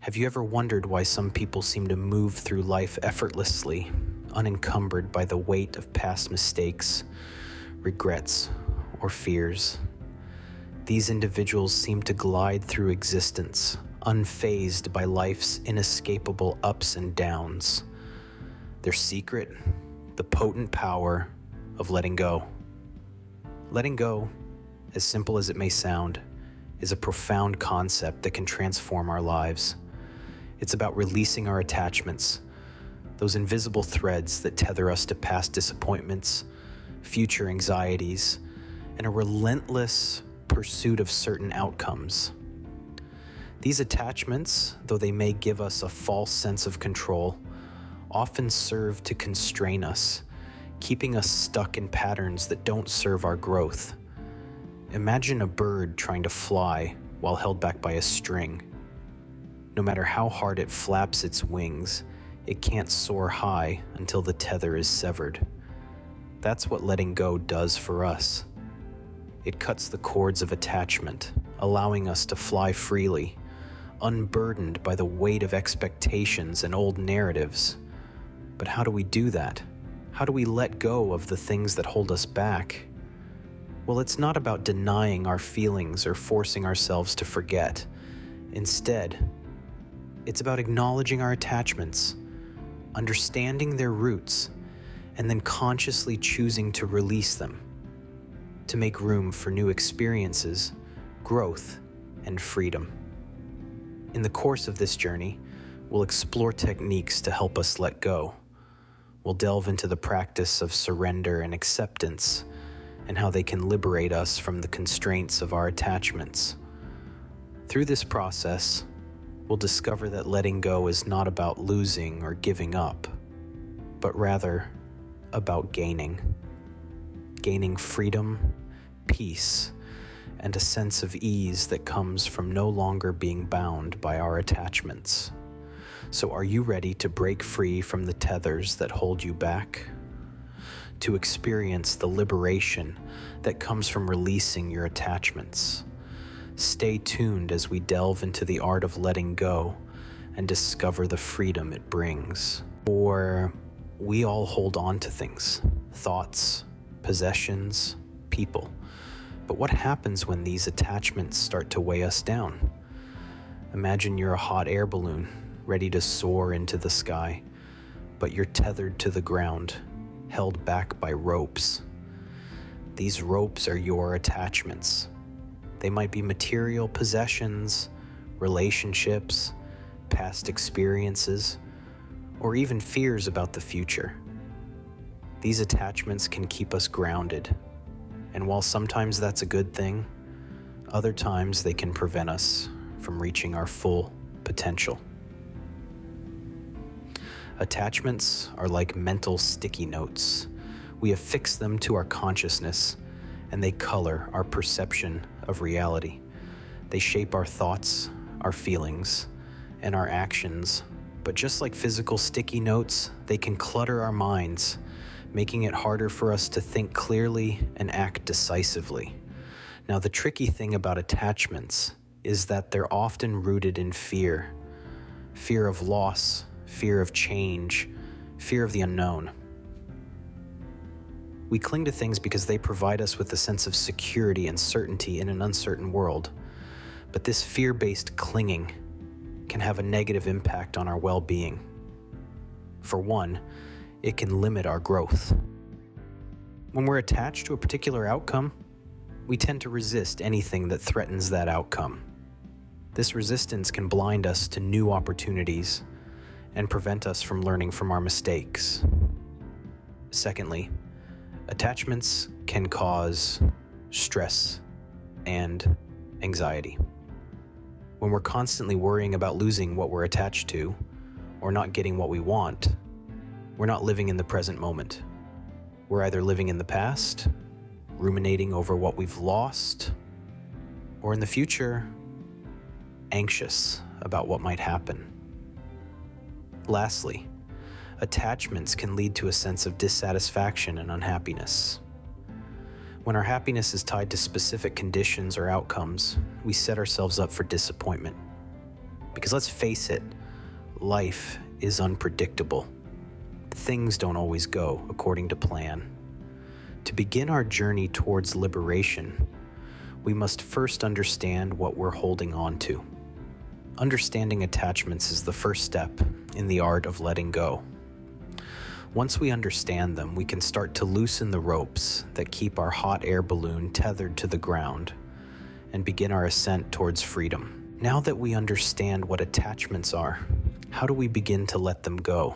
Have you ever wondered why some people seem to move through life effortlessly, unencumbered by the weight of past mistakes, regrets, or fears? These individuals seem to glide through existence, unfazed by life's inescapable ups and downs. Their secret, the potent power of letting go. Letting go, as simple as it may sound, is a profound concept that can transform our lives. It's about releasing our attachments, those invisible threads that tether us to past disappointments, future anxieties, and a relentless pursuit of certain outcomes. These attachments, though they may give us a false sense of control, often serve to constrain us, keeping us stuck in patterns that don't serve our growth. Imagine a bird trying to fly while held back by a string. No matter how hard it flaps its wings, it can't soar high until the tether is severed. That's what letting go does for us. It cuts the cords of attachment, allowing us to fly freely, unburdened by the weight of expectations and old narratives. But how do we do that? How do we let go of the things that hold us back? Well, it's not about denying our feelings or forcing ourselves to forget. Instead, it's about acknowledging our attachments, understanding their roots, and then consciously choosing to release them, to make room for new experiences, growth, and freedom. In the course of this journey, we'll explore techniques to help us let go. We'll delve into the practice of surrender and acceptance, and how they can liberate us from the constraints of our attachments. Through this process, we'll discover that letting go is not about losing or giving up, but rather about gaining freedom, peace, and a sense of ease that comes from no longer being bound by our attachments. So are you ready to break free from the tethers that hold you back? To experience the liberation that comes from releasing your attachments? Stay tuned as we delve into the art of letting go and discover the freedom it brings. For we all hold on to things, thoughts, possessions, people. But what happens when these attachments start to weigh us down? Imagine you're a hot air balloon, ready to soar into the sky, but you're tethered to the ground, held back by ropes. These ropes are your attachments. They might be material possessions, relationships, past experiences, or even fears about the future. These attachments can keep us grounded, and while sometimes that's a good thing, other times they can prevent us from reaching our full potential. Attachments are like mental sticky notes. We affix them to our consciousness, and they color our perception of reality. They shape our thoughts, our feelings, and our actions. But just like physical sticky notes, they can clutter our minds, making it harder for us to think clearly and act decisively. Now, the tricky thing about attachments is that they're often rooted in fear. Fear of loss, fear of change, fear of the unknown. We cling to things because they provide us with a sense of security and certainty in an uncertain world. But this fear-based clinging can have a negative impact on our well-being. For one, it can limit our growth. When we're attached to a particular outcome, we tend to resist anything that threatens that outcome. This resistance can blind us to new opportunities and prevent us from learning from our mistakes. Secondly, attachments can cause stress and anxiety. When we're constantly worrying about losing what we're attached to or not getting what we want, we're not living in the present moment. We're either living in the past, ruminating over what we've lost, or in the future, anxious about what might happen. Lastly, attachments can lead to a sense of dissatisfaction and unhappiness. When our happiness is tied to specific conditions or outcomes, we set ourselves up for disappointment. Because let's face it, life is unpredictable. Things don't always go according to plan. To begin our journey towards liberation, we must first understand what we're holding on to. Understanding attachments is the first step in the art of letting go. Once we understand them, we can start to loosen the ropes that keep our hot air balloon tethered to the ground and begin our ascent towards freedom. Now that we understand what attachments are, how do we begin to let them go?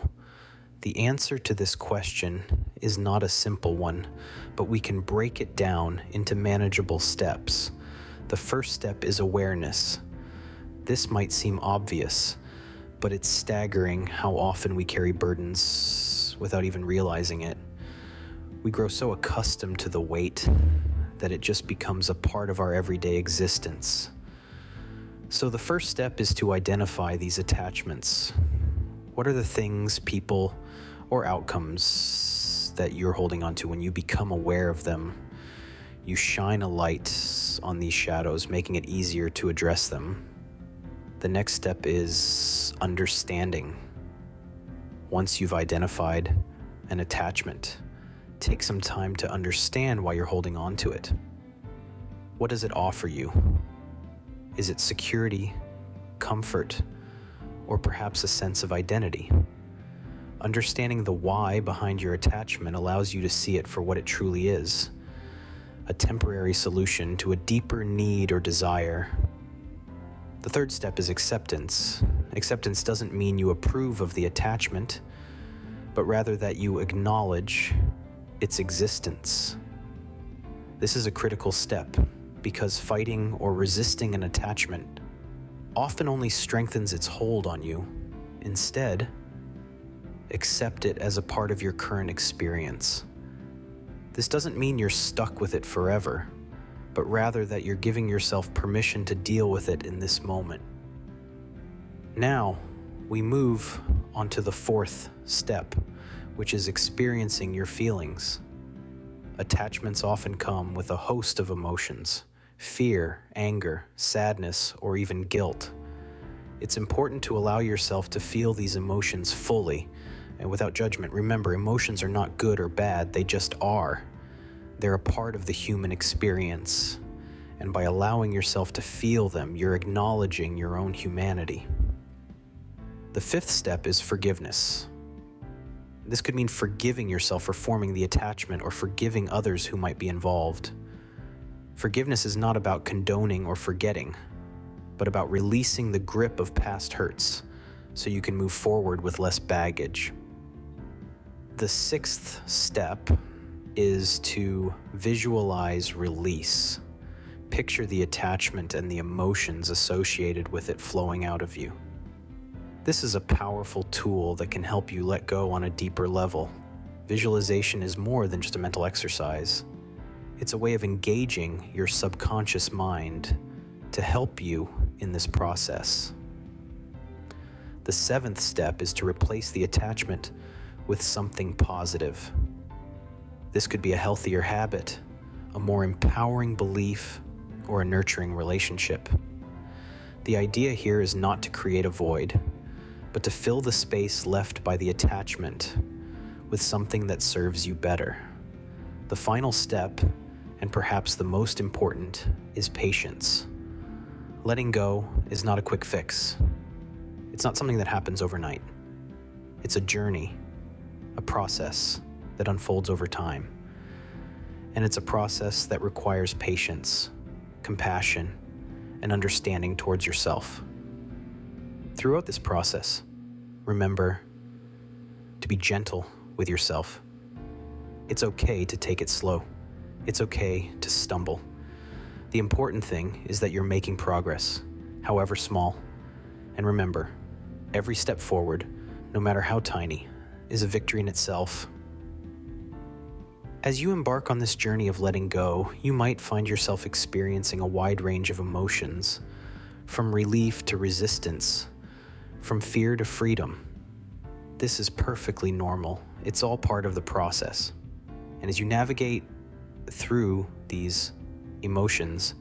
The answer to this question is not a simple one, but we can break it down into manageable steps. The first step is awareness. This might seem obvious, but it's staggering how often we carry burdens without even realizing it. We grow so accustomed to the weight that it just becomes a part of our everyday existence. So the first step is to identify these attachments. What are the things, people, or outcomes that you're holding on to? When you become aware of them, you shine a light on these shadows, making it easier to address them. The next step is understanding. Once you've identified an attachment, take some time to understand why you're holding on to it. What does it offer you? Is it security, comfort, or perhaps a sense of identity? Understanding the why behind your attachment allows you to see it for what it truly is, a temporary solution to a deeper need or desire. The third step is acceptance. Acceptance doesn't mean you approve of the attachment, but rather that you acknowledge its existence. This is a critical step because fighting or resisting an attachment often only strengthens its hold on you. Instead, accept it as a part of your current experience. This doesn't mean you're stuck with it forever, but rather that you're giving yourself permission to deal with it in this moment. Now, we move on to the fourth step, which is experiencing your feelings. Attachments often come with a host of emotions: fear, anger, sadness, or even guilt. It's important to allow yourself to feel these emotions fully and without judgment. Remember, emotions are not good or bad, they just are. They're a part of the human experience, and by allowing yourself to feel them, you're acknowledging your own humanity. The fifth step is forgiveness. This could mean forgiving yourself for forming the attachment or forgiving others who might be involved. Forgiveness is not about condoning or forgetting, but about releasing the grip of past hurts so you can move forward with less baggage. The sixth step is to visualize release. Picture the attachment and the emotions associated with it flowing out of you. This is a powerful tool that can help you let go on a deeper level. Visualization is more than just a mental exercise. It's a way of engaging your subconscious mind to help you in this process. The seventh step is to replace the attachment with something positive. This could be a healthier habit, a more empowering belief, or a nurturing relationship. The idea here is not to create a void, but to fill the space left by the attachment with something that serves you better. The final step, and perhaps the most important, is patience. Letting go is not a quick fix. It's not something that happens overnight. It's a journey, a process that unfolds over time. And it's a process that requires patience, compassion, and understanding towards yourself. Throughout this process, remember to be gentle with yourself. It's okay to take it slow. It's okay to stumble. The important thing is that you're making progress, however small. And remember, every step forward, no matter how tiny, is a victory in itself. As you embark on this journey of letting go, you might find yourself experiencing a wide range of emotions, from relief to resistance, from fear to freedom. This is perfectly normal. It's all part of the process. And as you navigate through these emotions,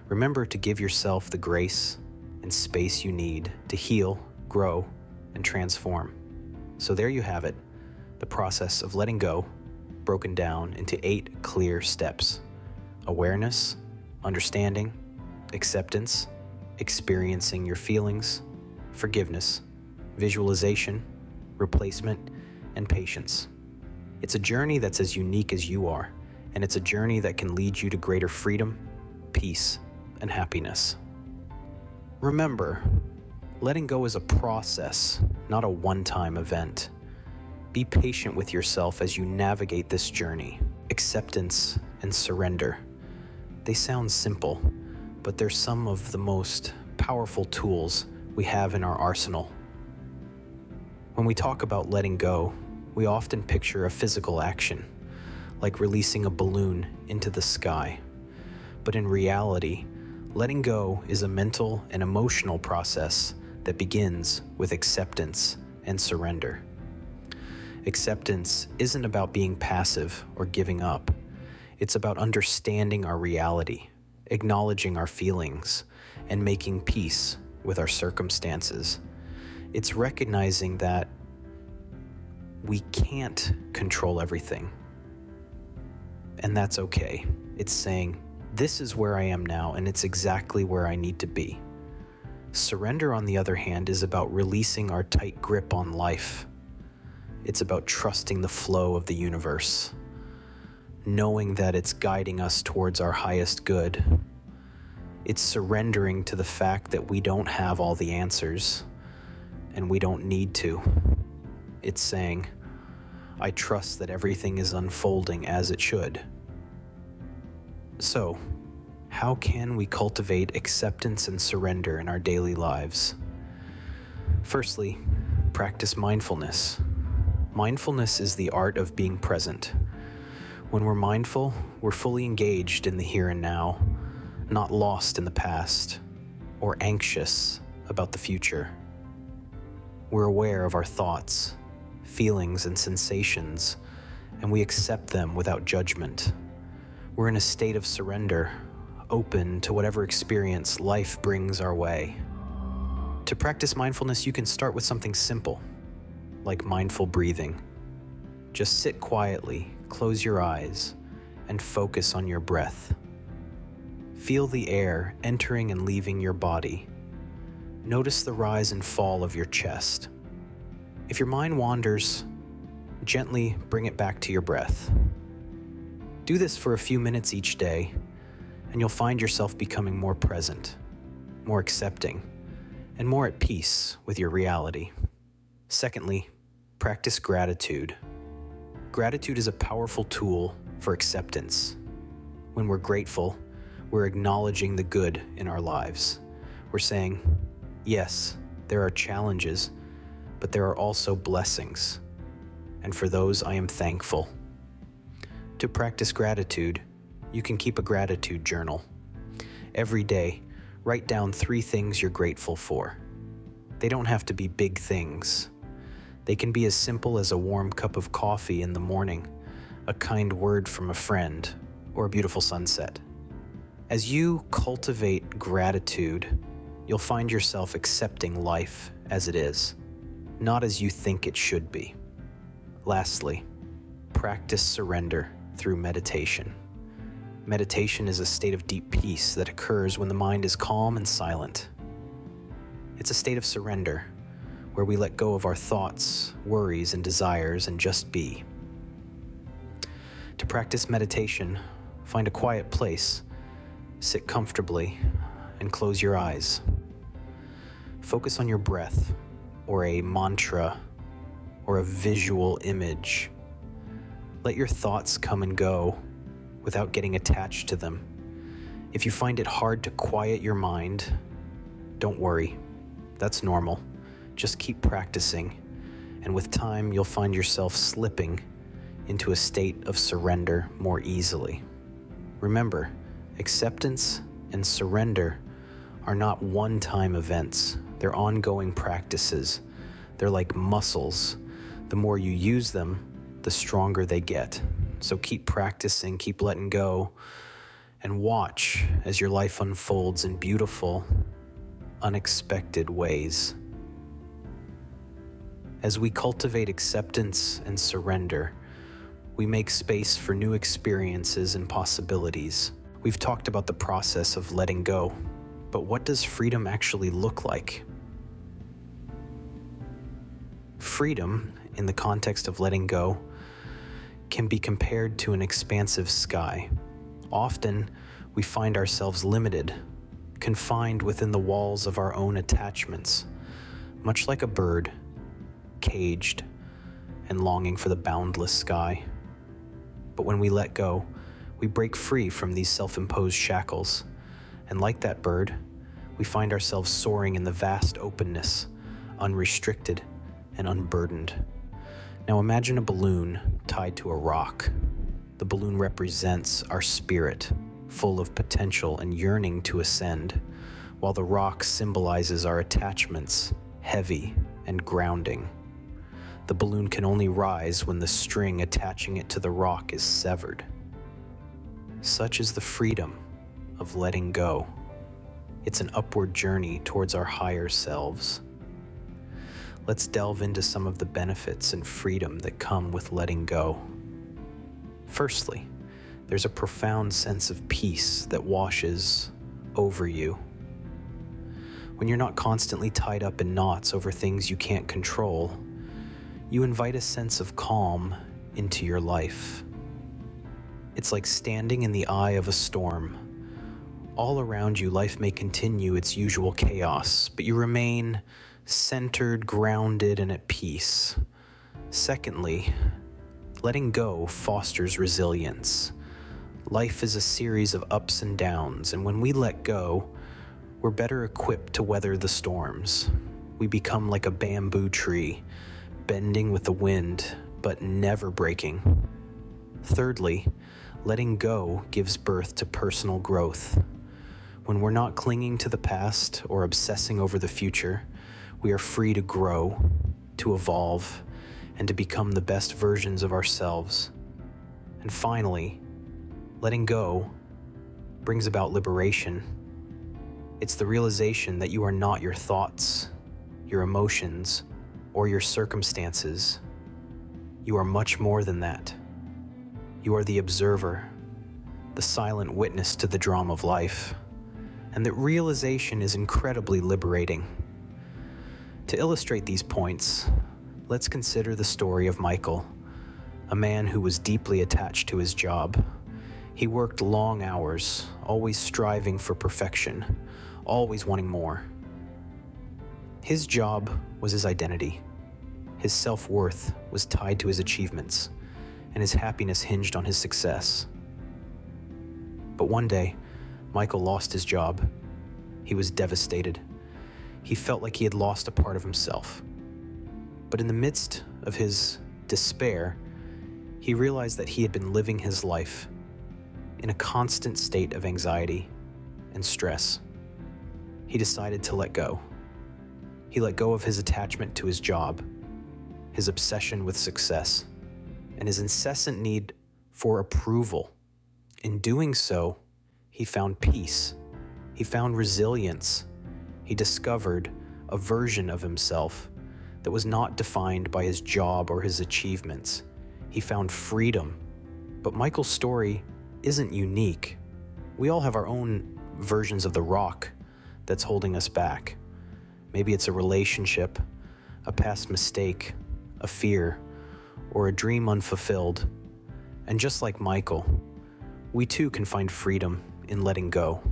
remember to give yourself the grace and and space you need to heal, grow, and transform. So there you have it, the process of letting go, broken down into 8 clear steps: awareness, understanding, acceptance, experiencing your feelings, forgiveness, visualization, replacement, and patience. It's a journey that's as unique as you are, and it's a journey that can lead you to greater freedom, peace, and happiness. Remember, letting go is a process, not a one-time event. Be patient with yourself as you navigate this journey. Acceptance and surrender. They sound simple, but they're some of the most powerful tools we have in our arsenal. When we talk about letting go, we often picture a physical action, like releasing a balloon into the sky. But in reality, letting go is a mental and emotional process that begins with acceptance and surrender. Acceptance isn't about being passive or giving up. It's about understanding our reality, acknowledging our feelings, and making peace with our circumstances. It's recognizing that we can't control everything, and that's okay. It's saying, this is where I am now, and it's exactly where I need to be. Surrender, on the other hand, is about releasing our tight grip on life. It's about trusting the flow of the universe, knowing that it's guiding us towards our highest good. It's surrendering to the fact that we don't have all the answers, and we don't need to. It's saying, I trust that everything is unfolding as it should. So, how can we cultivate acceptance and surrender in our daily lives? Firstly, practice mindfulness. Mindfulness is the art of being present. When we're mindful, we're fully engaged in the here and now, not lost in the past or anxious about the future. We're aware of our thoughts, feelings, and sensations, and we accept them without judgment. We're in a state of surrender, open to whatever experience life brings our way. To practice mindfulness, you can start with something simple, like mindful breathing. Just sit quietly, close your eyes, and focus on your breath. Feel the air entering and leaving your body. Notice the rise and fall of your chest. If your mind wanders, gently bring it back to your breath. Do this for a few minutes each day, and you'll find yourself becoming more present, more accepting, and more at peace with your reality. Secondly, practice gratitude. Gratitude is a powerful tool for acceptance. When we're grateful, we're acknowledging the good in our lives. We're saying, yes, there are challenges, but there are also blessings, and for those I am thankful. To practice gratitude, you can keep a gratitude journal. Every day, write down 3 things you're grateful for. They don't have to be big things. They can be as simple as a warm cup of coffee in the morning, a kind word from a friend, or a beautiful sunset. As you cultivate gratitude, you'll find yourself accepting life as it is, not as you think it should be. Lastly, practice surrender through meditation. Meditation is a state of deep peace that occurs when the mind is calm and silent. It's a state of surrender, where we let go of our thoughts, worries, and desires and just be. To practice meditation, find a quiet place, sit comfortably, and close your eyes. Focus on your breath, or a mantra, or a visual image. Let your thoughts come and go without getting attached to them. If you find it hard to quiet your mind, don't worry. That's normal. Just keep practicing, and with time, you'll find yourself slipping into a state of surrender more easily. Remember, acceptance and surrender are not one-time events. They're ongoing practices. They're like muscles. The more you use them, the stronger they get. So keep practicing, keep letting go, and watch as your life unfolds in beautiful unexpected ways. As we cultivate acceptance and surrender, we make space for new experiences and possibilities. We've talked about the process of letting go, but what does freedom actually look like? Freedom, in the context of letting go, can be compared to an expansive sky. Often, we find ourselves limited, confined within the walls of our own attachments, much like a bird, caged and longing for the boundless sky. But when we let go, we break free from these self-imposed shackles, and like that bird, we find ourselves soaring in the vast openness, unrestricted and unburdened. Now imagine a balloon tied to a rock. The balloon represents our spirit, full of potential and yearning to ascend, while the rock symbolizes our attachments, heavy and grounding. The balloon can only rise when the string attaching it to the rock is severed. Such is the freedom of letting go. It's an upward journey towards our higher selves. Let's delve into some of the benefits and freedom that come with letting go. Firstly, there's a profound sense of peace that washes over you. When you're not constantly tied up in knots over things you can't control, you invite a sense of calm into your life. It's like standing in the eye of a storm. All around you, life may continue its usual chaos, but you remain centered, grounded, and at peace. Secondly, letting go fosters resilience. Life is a series of ups and downs, and when we let go, we're better equipped to weather the storms. We become like a bamboo tree, bending with the wind, but never breaking. Thirdly, letting go gives birth to personal growth. When we're not clinging to the past or obsessing over the future, we are free to grow, to evolve, and to become the best versions of ourselves. And finally, letting go brings about liberation. It's the realization that you are not your thoughts, your emotions, or your circumstances. You are much more than that. You are the observer, the silent witness to the drama of life, and that realization is incredibly liberating. To illustrate these points, let's consider the story of Michael, a man who was deeply attached to his job. He worked long hours, always striving for perfection, always wanting more. His job was his identity. His self-worth was tied to his achievements, and his happiness hinged on his success. But one day, Michael lost his job. He was devastated. He felt like he had lost a part of himself. But in the midst of his despair, he realized that he had been living his life in a constant state of anxiety and stress. He decided to let go. He let go of his attachment to his job, his obsession with success, and his incessant need for approval. In doing so, he found peace. He found resilience. He discovered a version of himself that was not defined by his job or his achievements. He found freedom. But Michael's story isn't unique. We all have our own versions of the rock that's holding us back. Maybe it's a relationship, a past mistake, a fear, or a dream unfulfilled. And just like Michael, we too can find freedom in letting go.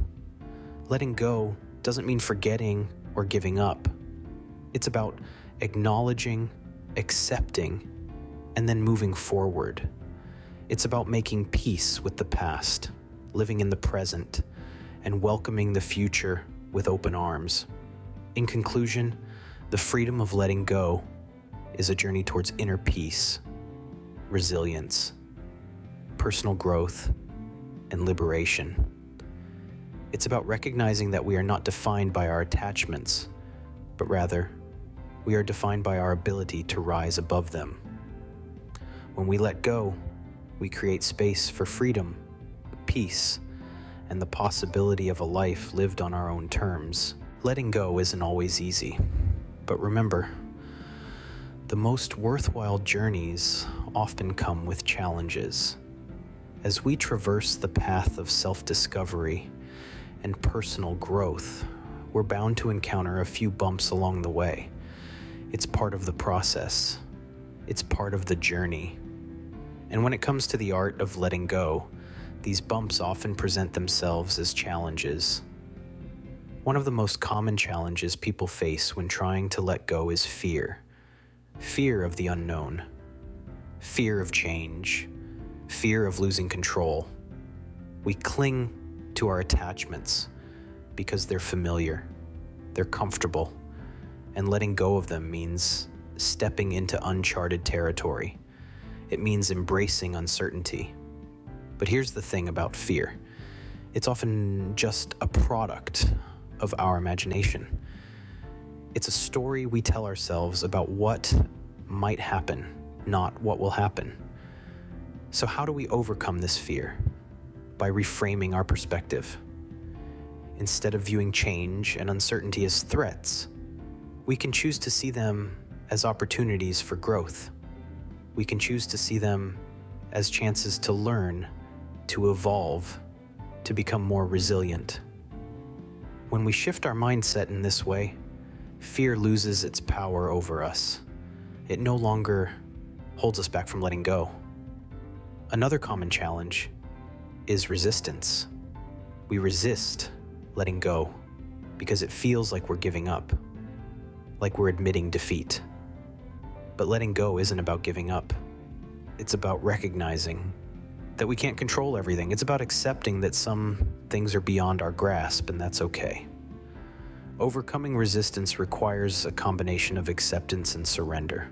Letting go doesn't mean forgetting or giving up. It's about acknowledging, accepting, and then moving forward. It's about making peace with the past, living in the present, and welcoming the future with open arms. In conclusion, the freedom of letting go is a journey towards inner peace, resilience, personal growth, and liberation. It's about recognizing that we are not defined by our attachments, but rather, we are defined by our ability to rise above them. When we let go, we create space for freedom, peace, and the possibility of a life lived on our own terms. Letting go isn't always easy, but remember, the most worthwhile journeys often come with challenges. As we traverse the path of self-discovery and personal growth, we're bound to encounter a few bumps along the way. It's part of the process. It's part of the journey. And when it comes to the art of letting go, these bumps often present themselves as challenges. One of the most common challenges people face when trying to let go is fear. Fear of the unknown. Fear of change. Fear of losing control. We cling to our attachments because they're familiar, they're comfortable, and letting go of them means stepping into uncharted territory. It means embracing uncertainty. But here's the thing about fear. It's often just a product of our imagination. It's a story we tell ourselves about what might happen, not what will happen. So how do we overcome this fear? By reframing our perspective. Instead of viewing change and uncertainty as threats, we can choose to see them as opportunities for growth. We can choose to see them as chances to learn, to evolve, to become more resilient. When we shift our mindset in this way, fear loses its power over us. It no longer holds us back from letting go. Another common challenge is resistance. We resist letting go because it feels like we're giving up, like we're admitting defeat. But letting go isn't about giving up. It's about recognizing that we can't control everything. It's about accepting that some things are beyond our grasp, and that's okay. Overcoming resistance requires a combination of acceptance and surrender.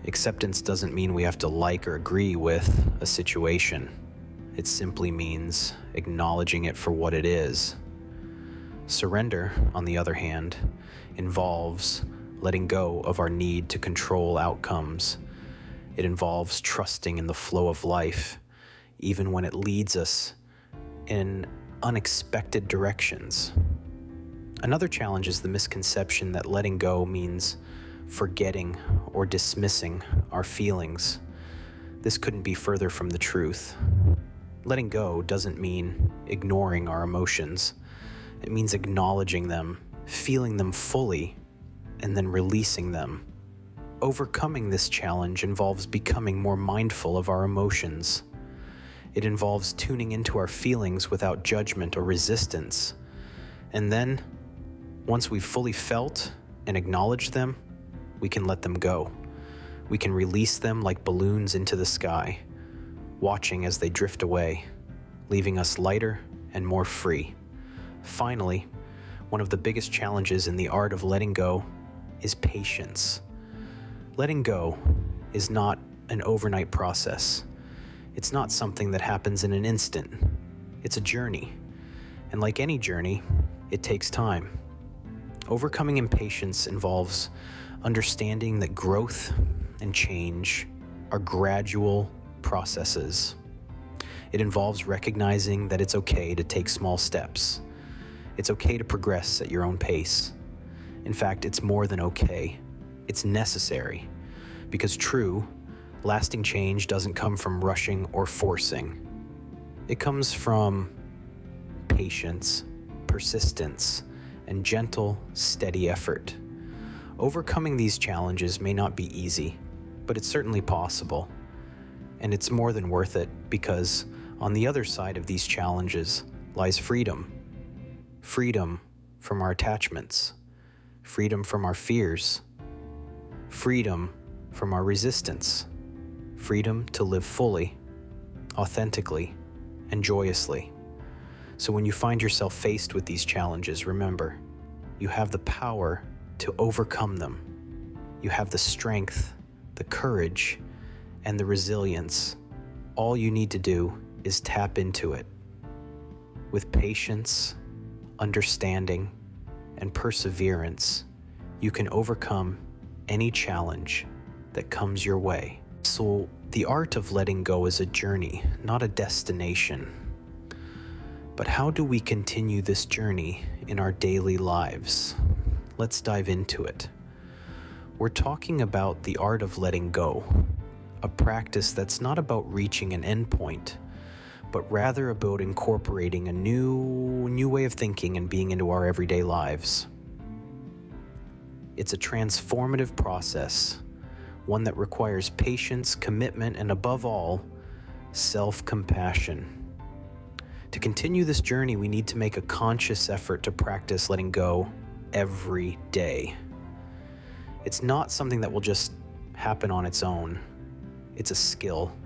Acceptance doesn't mean we have to like or agree with a situation. It simply means acknowledging it for what it is. Surrender, on the other hand, involves letting go of our need to control outcomes. It involves trusting in the flow of life, even when it leads us in unexpected directions. Another challenge is the misconception that letting go means forgetting or dismissing our feelings. This couldn't be further from the truth. Letting go doesn't mean ignoring our emotions. It means acknowledging them, feeling them fully, and then releasing them. Overcoming this challenge involves becoming more mindful of our emotions. It involves tuning into our feelings without judgment or resistance. And then, once we've fully felt and acknowledged them, we can let them go. We can release them like balloons into the sky, watching as they drift away, leaving us lighter and more free. Finally, one of the biggest challenges in the art of letting go is patience. Letting go is not an overnight process. It's not something that happens in an instant. It's a journey. And like any journey, it takes time. Overcoming impatience involves understanding that growth and change are gradual processes. It involves recognizing that it's okay to take small steps. It's okay to progress at your own pace. In fact, it's more than okay. It's necessary, because true, lasting change doesn't come from rushing or forcing. It comes from patience, persistence, and gentle, steady effort. Overcoming these challenges may not be easy, but it's certainly possible. And it's more than worth it, because on the other side of these challenges lies freedom. Freedom from our attachments. Freedom from our fears. Freedom from our resistance. Freedom to live fully, authentically, and joyously. So when you find yourself faced with these challenges, remember, you have the power to overcome them. You have the strength, the courage, and the resilience. All you need to do is tap into it. With patience, understanding, and perseverance, you can overcome any challenge that comes your way. So the art of letting go is a journey, not a destination. But how do we continue this journey in our daily lives? Let's dive into it. We're talking about the art of letting go, a practice that's not about reaching an endpoint, but rather about incorporating a new way of thinking and being into our everyday lives. It's a transformative process, one that requires patience, commitment, and above all, self-compassion. To continue this journey, we need to make a conscious effort to practice letting go every day. It's not something that will just happen on its own. It's a skill,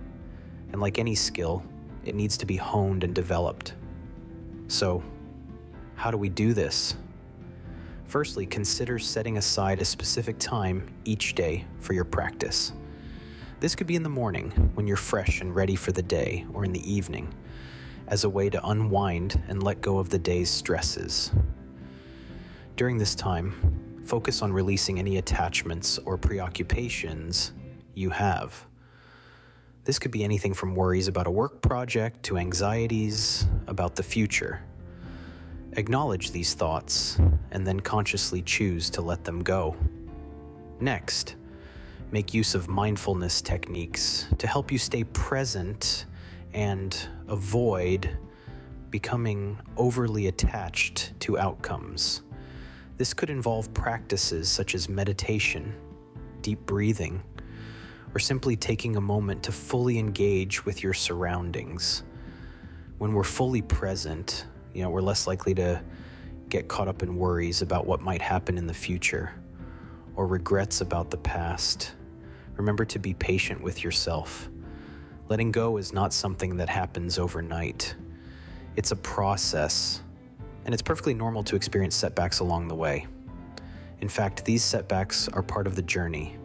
and like any skill, it needs to be honed and developed. So, how do we do this? Firstly, consider setting aside a specific time each day for your practice. This could be in the morning when you're fresh and ready for the day, or in the evening, as a way to unwind and let go of the day's stresses. During this time, focus on releasing any attachments or preoccupations you have. This could be anything from worries about a work project to anxieties about the future. Acknowledge these thoughts and then consciously choose to let them go. Next, make use of mindfulness techniques to help you stay present and avoid becoming overly attached to outcomes. This could involve practices such as meditation, deep breathing, or simply taking a moment to fully engage with your surroundings. When we're fully present, we're less likely to get caught up in worries about what might happen in the future or regrets about the past. Remember to be patient with yourself. Letting go is not something that happens overnight. It's a process, and it's perfectly normal to experience setbacks along the way. In fact, these setbacks are part of the journey.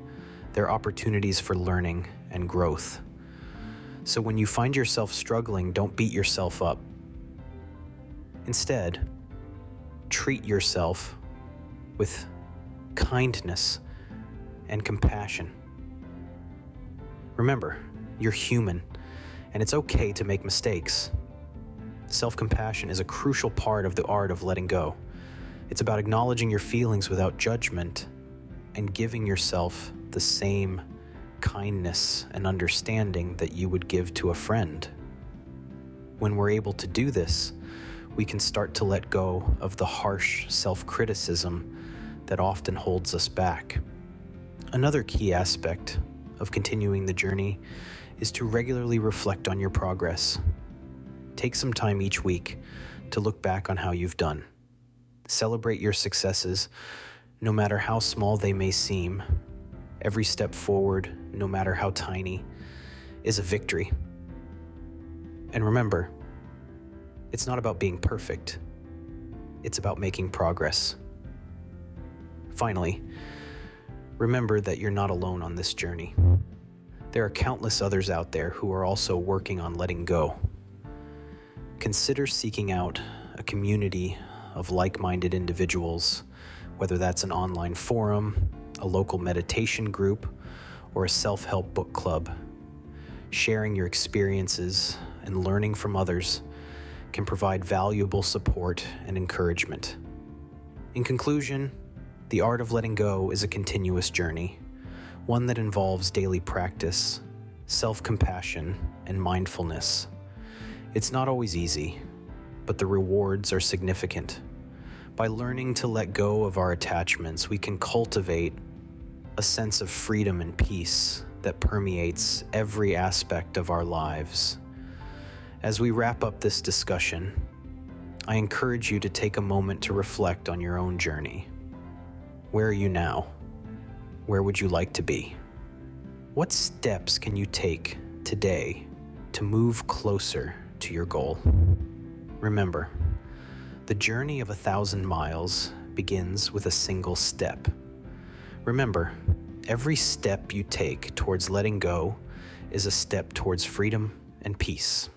They're opportunities for learning and growth. So when you find yourself struggling, don't beat yourself up. Instead, treat yourself with kindness and compassion. Remember, you're human, and it's okay to make mistakes. Self-compassion is a crucial part of the art of letting go. It's about acknowledging your feelings without judgment and giving yourself the same kindness and understanding that you would give to a friend. When we're able to do this, we can start to let go of the harsh self-criticism that often holds us back. Another key aspect of continuing the journey is to regularly reflect on your progress. Take some time each week to look back on how you've done. Celebrate your successes, no matter how small they may seem. Every step forward, no matter how tiny, is a victory. And remember, it's not about being perfect. It's about making progress. Finally, remember that you're not alone on this journey. There are countless others out there who are also working on letting go. Consider seeking out a community of like-minded individuals, whether that's an online forum, a local meditation group, or a self-help book club. Sharing your experiences and learning from others can provide valuable support and encouragement. In conclusion, the art of letting go is a continuous journey, one that involves daily practice, self-compassion, and mindfulness. It's not always easy, but the rewards are significant. By learning to let go of our attachments, we can cultivate a sense of freedom and peace that permeates every aspect of our lives. As we wrap up this discussion, I encourage you to take a moment to reflect on your own journey. Where are you now? Where would you like to be? What steps can you take today to move closer to your goal? Remember, the journey of 1,000 miles begins with a single step. Remember, every step you take towards letting go is a step towards freedom and peace.